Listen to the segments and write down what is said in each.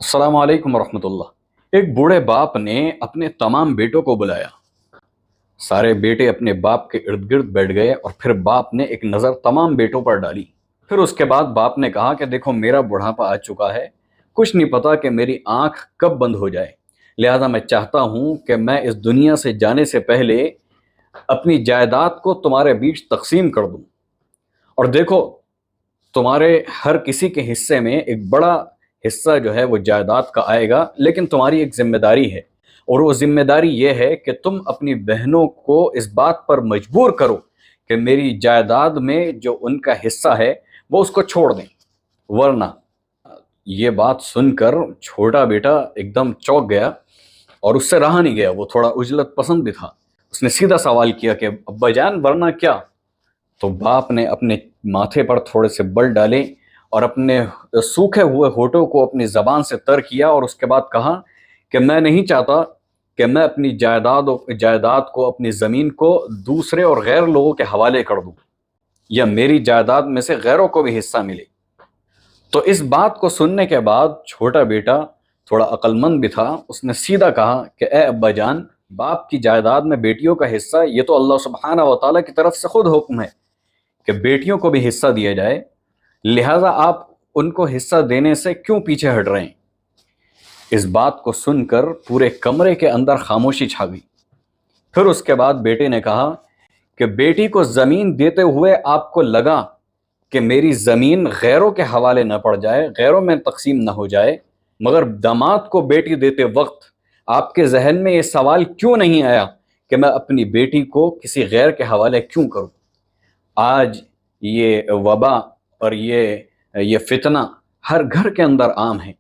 अस्सलाम वालेकुम वरहमतुल्लाह। एक बूढ़े बाप ने अपने तमाम बेटों को बुलाया। सारे बेटे अपने बाप के इर्द गिर्द बैठ गए और फिर बाप ने एक नज़र तमाम बेटों पर डाली। फिर उसके बाद बाप ने कहा कि देखो, मेरा बुढ़ापा आ चुका है, कुछ नहीं पता कि मेरी आंख कब बंद हो जाए, लिहाजा मैं चाहता हूँ कि मैं इस दुनिया से जाने से पहले अपनी जायदाद को तुम्हारे बीच तकसीम कर दूँ। और देखो, तुम्हारे हर किसी के हिस्से में एक बड़ा हिस्सा जो है वो जायदाद का आएगा, लेकिन तुम्हारी एक जिम्मेदारी है, और वो जिम्मेदारी ये है कि तुम अपनी बहनों को इस बात पर मजबूर करो कि मेरी जायदाद में जो उनका हिस्सा है वो उसको छोड़ दें, वरना। ये बात सुनकर छोटा बेटा एकदम चौंक गया और उससे रहा नहीं गया। वो थोड़ा उजलत पसंद भी था। उसने सीधा सवाल किया कि अब्बा जान, वरना क्या? तो बाप ने अपने माथे पर थोड़े से बल डाले और अपने सूखे हुए होठों को अपनी ज़बान से तर किया, और उसके बाद कहा कि मैं नहीं चाहता कि मैं अपनी जायदाद को, अपनी ज़मीन को दूसरे और गैर लोगों के हवाले कर दूं, या मेरी जायदाद में से गैरों को भी हिस्सा मिले। तो इस बात को सुनने के बाद छोटा बेटा थोड़ा अक्लमंद भी था। उसने सीधा कहा कि ए अब्बा जान, बाप की जायदाद में बेटियों का हिस्सा, ये तो अल्लाह सुब्हाना व तआला की तरफ से खुद हुक्म है कि बेटियों को भी हिस्सा दिया जाए, लिहाजा आप उनको हिस्सा देने से क्यों पीछे हट रहे हैं? इस बात को सुनकर पूरे कमरे के अंदर खामोशी छा गई। फिर उसके बाद बेटे ने कहा कि बेटी को ज़मीन देते हुए आपको लगा कि मेरी ज़मीन गैरों के हवाले न पड़ जाए, गैरों में तकसीम न हो जाए, मगर दामाद को बेटी देते वक्त आपके जहन में ये सवाल क्यों नहीं आया कि मैं अपनी बेटी को किसी गैर के हवाले क्यों करूं? आज ये वबा और ये फितना हर घर के अंदर आम है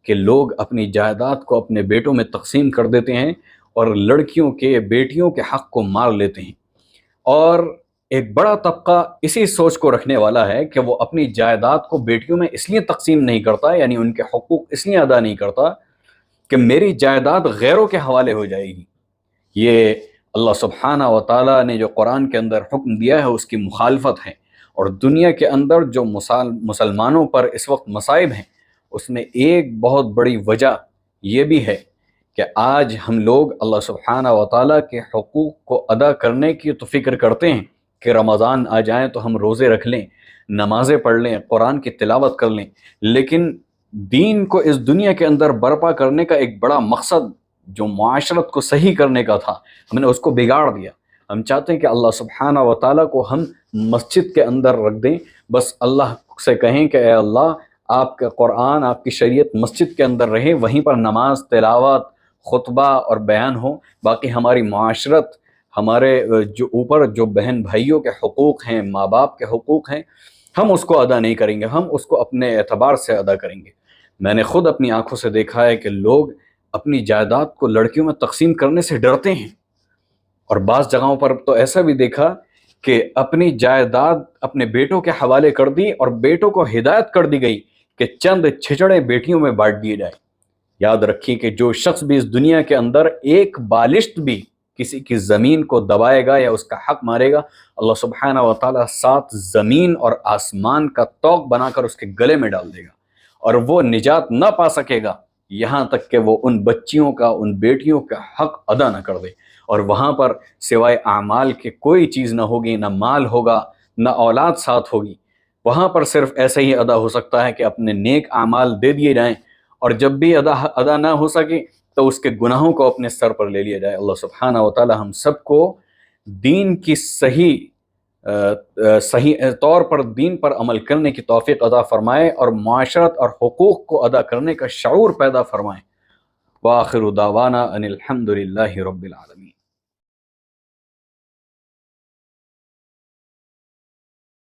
कि लोग अपनी जायदाद को अपने बेटों में तकसीम कर देते हैं और लड़कियों के, बेटियों के हक़ को मार लेते हैं। और एक बड़ा तबका इसी सोच को रखने वाला है कि वो अपनी जायदाद को बेटियों में इसलिए तकसीम नहीं करता, यानी उनके हुकूक इसलिए अदा नहीं करता कि मेरी जायदाद गैरों के हवाले हो जाएगी। ये अल्लाह सुब्हाना व तआला ने जो कुरान के अंदर हुक्म दिया है उसकी मुखालफत है। और दुनिया के अंदर जो मुसलमानों पर इस वक्त मसाइब हैं, उसमें एक बहुत बड़ी वजह यह भी है कि आज हम लोग अल्लाह सुब्हाना व तआला के हुकूक को अदा करने की तो फ़िक्र करते हैं कि रमज़ान आ जाए तो हम रोज़े रख लें, नमाज़ें पढ़ लें, कुरान की तिलावत कर लें, लेकिन दीन को इस दुनिया के अंदर बर्पा करने का एक बड़ा मकसद जो मुआशरत को सही करने का था, हमने उसको बिगाड़ दिया। हम चाहते हैं कि अल्लाह सुब्हाना व तआला को हम मस्जिद के अंदर रख दें, बस अल्लाह से कहें कि ए अल्लाह, आपका कुरान, आपकी शरीयत मस्जिद के अंदर रहे, वहीं पर नमाज, तिलावत, खुतबा और बयान हो। बाकी हमारी मुआशरत, हमारे जो ऊपर जो बहन भाइयों के हुकूक हैं, माँ बाप के हुकूक हैं, हम उसको अदा नहीं करेंगे, हम उसको अपने एतबार से अदा करेंगे। मैंने खुद अपनी आंखों से देखा है कि लोग अपनी जायदाद को लड़कियों में तकसीम करने से डरते हैं, और बाज़ जगहों पर तो ऐसा भी देखा कि अपनी जायदाद अपने बेटों के हवाले कर दी और बेटों को हिदायत कर दी गई कि चंद छिचड़े बेटियों में बांट दिए जाए। याद रखिए कि जो शख्स भी इस दुनिया के अंदर एक बालिश्त भी किसी की ज़मीन को दबाएगा या उसका हक मारेगा, अल्लाह सुब्हाना व तआला 7 ज़मीन और आसमान का तोक बनाकर उसके गले में डाल देगा, और वो निजात ना पा सकेगा यहाँ तक कि वो उन बच्चियों का, उन बेटियों का हक अदा न कर दे। और वहाँ पर सिवाय आमाल के कोई चीज़ ना होगी, ना माल होगा, ना औलाद साथ होगी। वहाँ पर सिर्फ ऐसे ही अदा हो सकता है कि अपने नेक आमाल दे दिए जाएं, और जब भी अदा ना हो सके तो उसके गुनाहों को अपने सर पर ले लिया जाए। अल्लाह सुब्हाना व तआला हम सबको दीन की सही तौर पर दीन पर अमल करने की तौफीक अदा फरमाए और मुआशरत और हुकूक को अदा करने का शऊर पैदा फरमाए। व आखिरु दावाना अनिल हम्दुलिल्लाहि रब्बिल आलमीन।